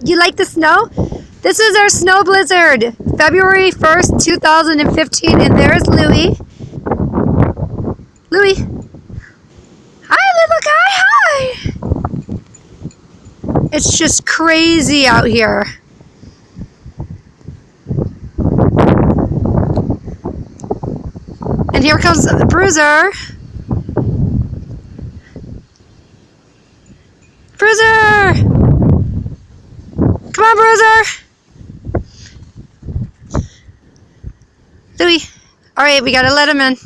You like the snow? This is our snow blizzard, February 1st, 2015, and there's Louie. Louie. Hi, little guy, hi. It's just crazy out here. And here comes the Bruiser. Bruiser! Come on, Bruiser! Louie. Alright, we gotta let him in.